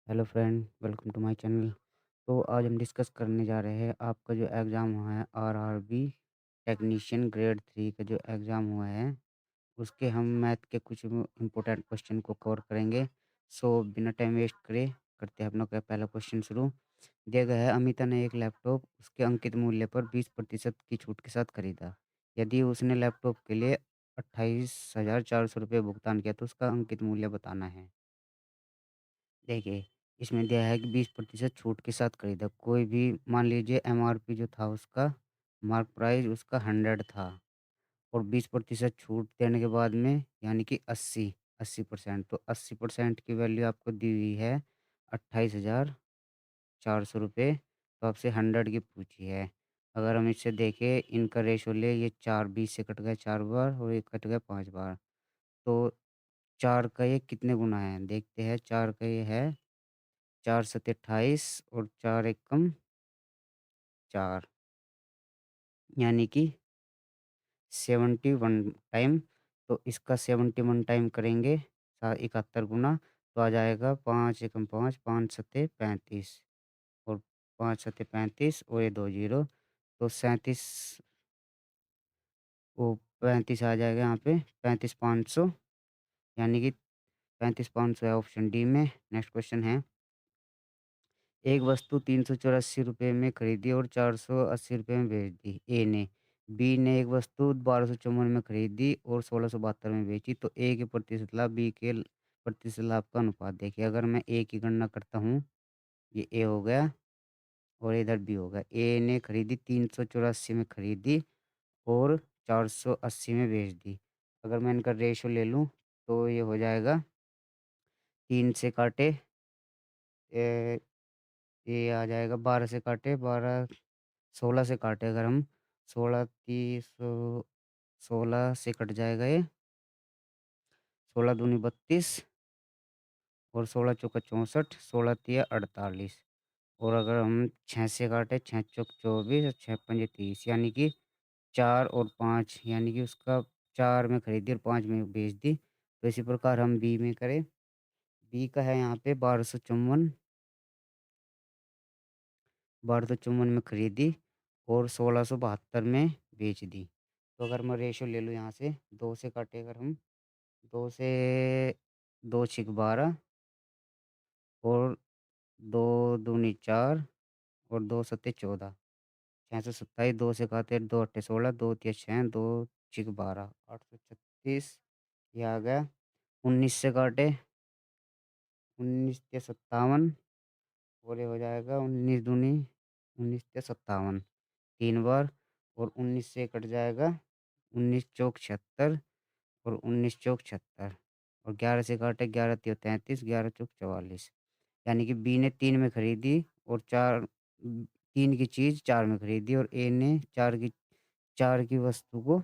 Hello friend, welcome to my channel. तो आज हम डिस्कस करने जा रहे हैं आपका जो एग्ज़ाम हुआ है आरआरबी टेक्नीशियन ग्रेड 3 का जो एग्ज़ाम हुआ है, उसके हम मैथ के कुछ इम्पोर्टेंट क्वेश्चन को कवर करेंगे। सो बिना टाइम वेस्ट करे करते हैं अपना का पहला क्वेश्चन शुरू। दिया गया है अमिता ने एक लैपटॉप उसके अंकित मूल्य पर 20% की छूट के साथ खरीदा। यदि उसने लैपटॉप के लिए 28,400 रुपये भुगतान किया तो उसका अंकित मूल्य बताना है। देखिए, इसमें दिया है कि 20% छूट के साथ खरीदा। कोई भी मान लीजिए एमआरपी जो था उसका मार्क प्राइस उसका 100 था और 20% छूट देने के बाद में यानी कि 80% तो 80% की वैल्यू आपको दी हुई है 28,400 रुपये। तो आपसे 100 की पूछी है। अगर हम इससे देखें इनका रेशो ले ये 4 20 से कट गया 4 बार और ये कट गया 5 बार। तो 4 का ये कितने गुना है? देखते हैं 4 का ये है 4 सत्ते 28 और 4 एकम 4 यानी कि 71 टाइम। तो इसका 71 टाइम करेंगे 71 गुना तो आ जाएगा 5 एकम 5 5 सत्ते 35 और 5 सत्ते 35 और ये 2 जीरो तो 37 वो 35 आ जाएगा यहाँ पे 35,500 यानी कि 35,500 है ऑप्शन डी में। नेक्स्ट क्वेश्चन है एक वस्तु 384 रुपये में खरीदी और 480 रुपये में बेच दी ए ने। बी ने एक वस्तु 1254 में खरीदी और 1672 में बेची तो ए के प्रतिशत लाभ बी के प्रतिशत लाभ का अनुपात देखिए। अगर मैं ए की गणना करता हूँ ये ए हो गया और इधर बी हो गया। ए ने खरीदी 384 में खरीदी और 480 में बेच दी। अगर मैं इनका रेशो ले लूँ तो ये हो जाएगा 3 से काटे ये आ जाएगा 12 से काटे 12 16 से काटे अगर हम 16 30 16 से कट जाएगा ये 16 दूनी 32 और 16 चौका 64 16 तिया 48 और अगर हम 6 से काटे 6 चौक 24 और 6 पंजे 30 यानी कि 4 और 5 यानी कि उसका 4 में खरीदी और 5 में बेच दी। तो इसी प्रकार हम बी में करें। बी का है यहाँ पे 1254 में खरीदी और 1672 में बेच दी। तो अगर मैं रेशो ले लूँ यहाँ से 2 से काटे अगर हम 2 से 2 छिक 12 और 2 दूनी 4 और 2 सत्ते 14 6 सौ 27 2 से काटे 2 अट्ठे 16 2 तिया 6 2 छिक 12 836 ये आ गया। 19 से काटे 19 तिया 57 और ये हो जाएगा 19 दूनी 19 तिया 57 3 बार और 19 से कट जाएगा 19 चौक 76 और 19 चौक 76 और 11 से काटे 11 तिया 33 11 चौक 44 यानी कि बी ने 3 में खरीदी और 3 की चीज़ 4 में खरीदी और ए ने 4 की वस्तु को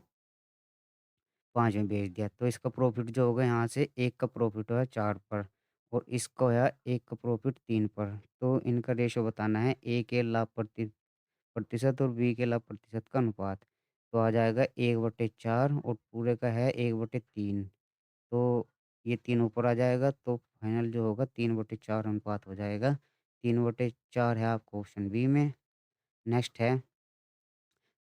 5 में बेच दिया। तो इसका प्रॉफ़िट जो होगा यहाँ से 1 का प्रॉफ़िट हुआ 4 पर और इसका होया 1 का प्रॉफ़िट 3 पर। तो इनका रेशो बताना है ए के लाभ प्रतिशत और बी के लाभ प्रतिशत का अनुपात। तो आ जाएगा 1/4 और पूरे का है 1/3। तो ये 3 ऊपर आ जाएगा तो फाइनल जो होगा 3/4 अनुपात हो जाएगा। 3/4 है आपका ऑप्शन बी में। नेक्स्ट है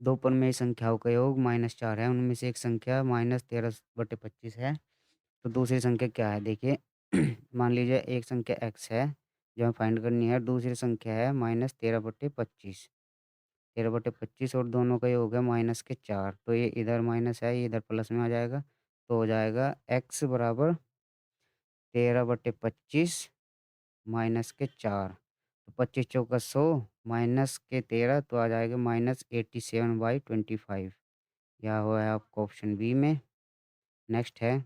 2 परिमेय संख्याओं का योग -4 है। उनमें से एक संख्या -13/25 है। तो दूसरी संख्या क्या है? देखिए मान लीजिए एक संख्या x है जो हमें फाइंड करनी है। दूसरी संख्या है -13/25 13/25 और दोनों का योग है -4 तो ये इधर माइनस है ये इधर प्लस में आ जाएगा। तो हो जाएगा x बराबर 13/25 -4 तो 25 चौका 100 माइनस के 13 तो आ जाएगा -87/25 यह हुआ है आपका ऑप्शन बी में। नेक्स्ट है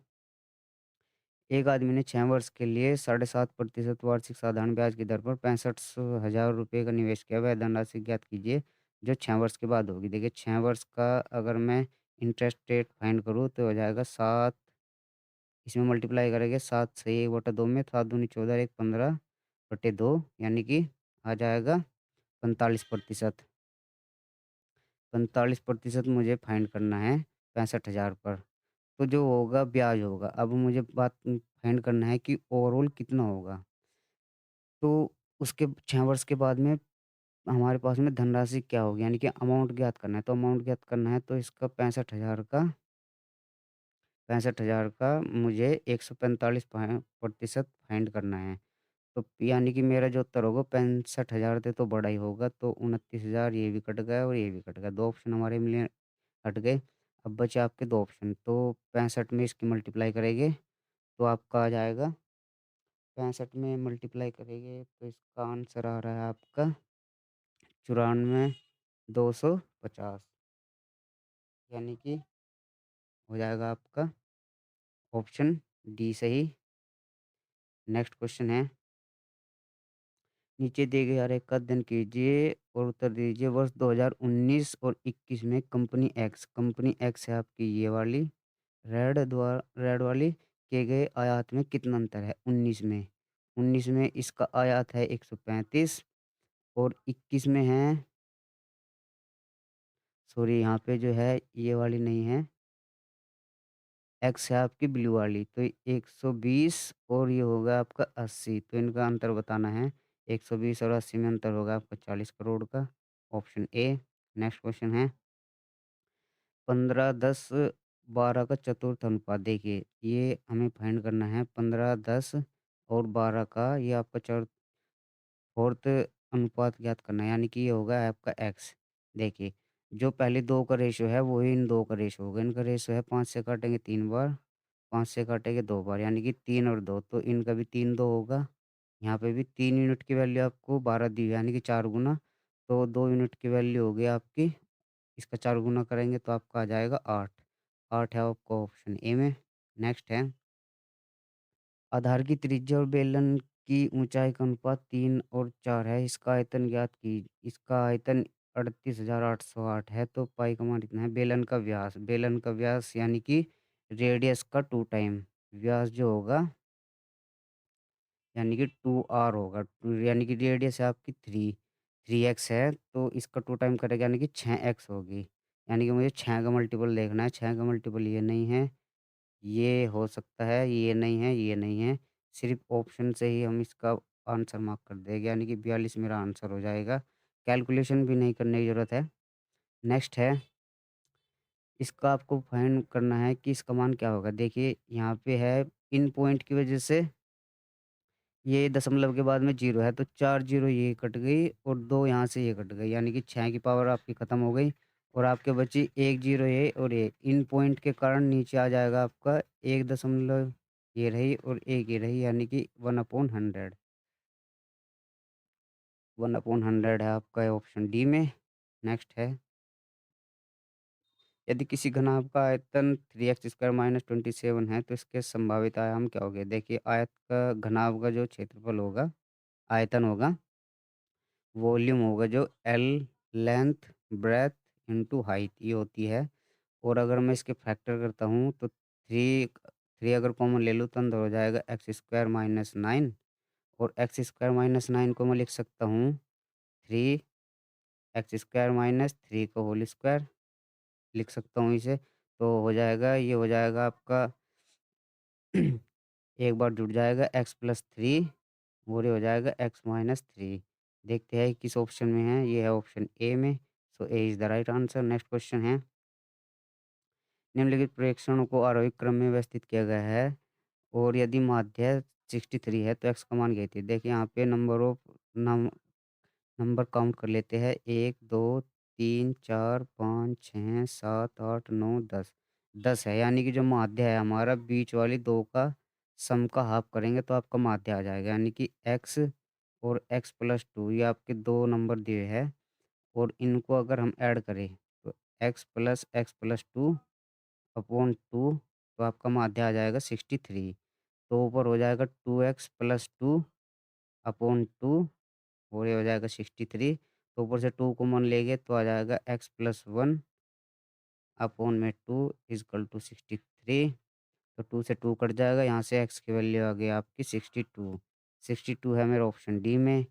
एक आदमी ने 6 वर्ष के लिए 7.5% वार्षिक साधारण ब्याज की दर पर 65,000 रुपये का निवेश किया। वह धनराशि ज्ञात कीजिए जो 6 वर्ष के बाद होगी। देखिए 6 वर्ष का अगर मैं इंटरेस्ट रेट फाइंड करूँ तो हो जाएगा 7 इसमें मल्टीप्लाई करेंगे 7 से 1/2 में 7 दूनी 14 1 15/2 यानी कि आ जाएगा 45%। 45% मुझे फाइंड करना है 65,000 पर। तो जो होगा ब्याज होगा। अब मुझे बात फाइंड करना है कि ओवरऑल कितना होगा। तो उसके 6 वर्ष के बाद में हमारे पास में धनराशि क्या होगी? यानी कि अमाउंट ज्ञात करना है, तो अमाउंट ज्ञात करना है तो इसका 65,000 का मुझे 145 प्रतिशत फाइंड करना है। तो यानी कि मेरा जो उत्तर होगा 65,000 से तो बड़ा ही होगा, तो 29,000 ये भी कट गया और ये भी कट गया। 2 ऑप्शन हमारे मिले हट गए। अब बचे आपके 2 ऑप्शन, तो 65 में इसकी मल्टीप्लाई करेंगे तो आपका आ जाएगा 65 में मल्टीप्लाई करेंगे तो इसका आंसर आ रहा है आपका 94,250, यानी कि हो जाएगा आपका ऑप्शन डी सही। नेक्स्ट क्वेश्चन है, नीचे दिए गए आरेख का अध्ययन कीजिए और उत्तर दीजिए। वर्ष 2019 और 21 में कंपनी एक्स है आपकी ये वाली रेड वाली किए गए आयात में कितना अंतर है? 19 में इसका आयात है 135 और 21 में है, सॉरी यहाँ पे जो है ये वाली नहीं है, एक्स है आपकी ब्लू वाली, तो 120 और ये होगा आपका 80, तो इनका अंतर बताना है। 120 और 80 में अंतर होगा आपका 40 करोड़ का, ऑप्शन ए। नेक्स्ट क्वेश्चन है, 15, 10, 12 का चतुर्थ अनुपात। देखिए ये हमें फाइंड करना है, 15, 10 और 12 का ये आपका फोर्थ अनुपात ज्ञात करना है, यानी कि ये होगा आपका एक्स। देखिए जो पहले दो का रेशो है वही इन दो का रेशो होगा। इनका रेशो है 5 से काटेंगे 3 बार, 5 से काटेंगे 2 बार, यानी कि 3 और 2, तो इनका भी 3 2 होगा। यहाँ पे भी 3 यूनिट की वैल्यू आपको 12 दी है, यानी कि 4 गुना, तो 2 यूनिट की वैल्यू हो गई आपकी, इसका 4 गुना करेंगे तो आपका आ जाएगा 8। 8 है आपका ऑप्शन ए में। नेक्स्ट है, आधार की त्रिज्या और बेलन की ऊंचाई का अनुपात 3 और 4 है। इसका आयतन ज्ञात की। इसका आयतन 38,808 है, तो पाई का मान कितना है? बेलन का व्यास यानी कि रेडियस का 2 टाइम व्यास जो होगा, यानी कि 2r होगा। यानी कि रेडियस है आपकी 3x है, तो इसका 2 टाइम करेगा यानी कि 6x होगी। यानी कि मुझे 6 का मल्टीपल देखना है। 6 का मल्टीपल ये नहीं है, ये हो सकता है, ये नहीं है, ये नहीं है। सिर्फ़ ऑप्शन से ही हम इसका आंसर मार्क कर देंगे, यानी कि 42 मेरा आंसर हो जाएगा। कैलकुलेशन भी नहीं करने की ज़रूरत है। नेक्स्ट है, इसका आपको फाइंड करना है कि इसका मान क्या होगा। देखिए यहाँ पे है, इन पॉइंट की वज़ह से ये दशमलव के बाद में 0 है, तो 4 ज़ीरो ये कट गई और 2 यहाँ से ये कट गई, यानी कि 6 की पावर आपकी ख़त्म हो गई और आपके बची 1 ज़ीरो ये और ये। इन पॉइंट के कारण नीचे आ जाएगा आपका 1 दशमलव ये रही और 1 ये रही, यानी कि 1/100। 1/100 है आपका ऑप्शन डी में। नेक्स्ट है, यदि किसी घनाभ का आयतन 3x² - 27 है तो इसके संभावित आयाम क्या होंगे? देखिए आयत का घनाभ का जो क्षेत्रफल होगा, आयतन होगा, वॉल्यूम होगा जो L, length, breadth into height ये होती है। और अगर मैं इसके फैक्टर करता हूँ तो 3 अगर कॉमन ले लूँ तो अंदर हो जाएगा x² - 9, और x² - 9 को मैं लिख सकता हूँ 3x² - 3 का होल स्क्वायर लिख सकता हूँ इसे। तो हो जाएगा, ये हो जाएगा आपका एक बार जुड़ जाएगा x+3 और ये हो जाएगा x-3। देखते हैं किस ऑप्शन में है, ये है ऑप्शन ए में। So a is the right answer. Next question है, निम्नलिखित प्रेक्षणों को आरोहिक क्रम में व्यवस्थित किया गया है और यदि माध्य 63 है तो एक्स का मान क्या थी? देखिए यहाँ पे नंबर काउंट कर लेते हैं, 1, 2, 3, 4, 5, 6, 7, 8, 9, 10। 10 है, यानी कि जो माध्य है हमारा बीच वाली दो का सम का हाफ करेंगे तो आपका माध्य आ जाएगा, यानी कि x और x+2 ये आपके दो नंबर दिए हैं और इनको अगर हम ऐड करें तो x+x+2 अपॉन 2, तो आपका माध्य आ जाएगा 63। तो ऊपर हो जाएगा 2x+2 अपॉन 2 और ये हो जाएगा 63। तो ऊपर से 2 कॉमन लेंगे तो आ जाएगा x+1 अपॉन में 2 इज़िकल टू 63। तो 2 से 2 कट जाएगा, यहाँ से x की वैल्यू आ गई आपकी 62। 62 है मेरा ऑप्शन डी में।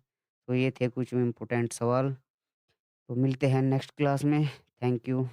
तो ये थे कुछ इम्पोर्टेंट सवाल। तो मिलते हैं नेक्स्ट क्लास में। Thank you.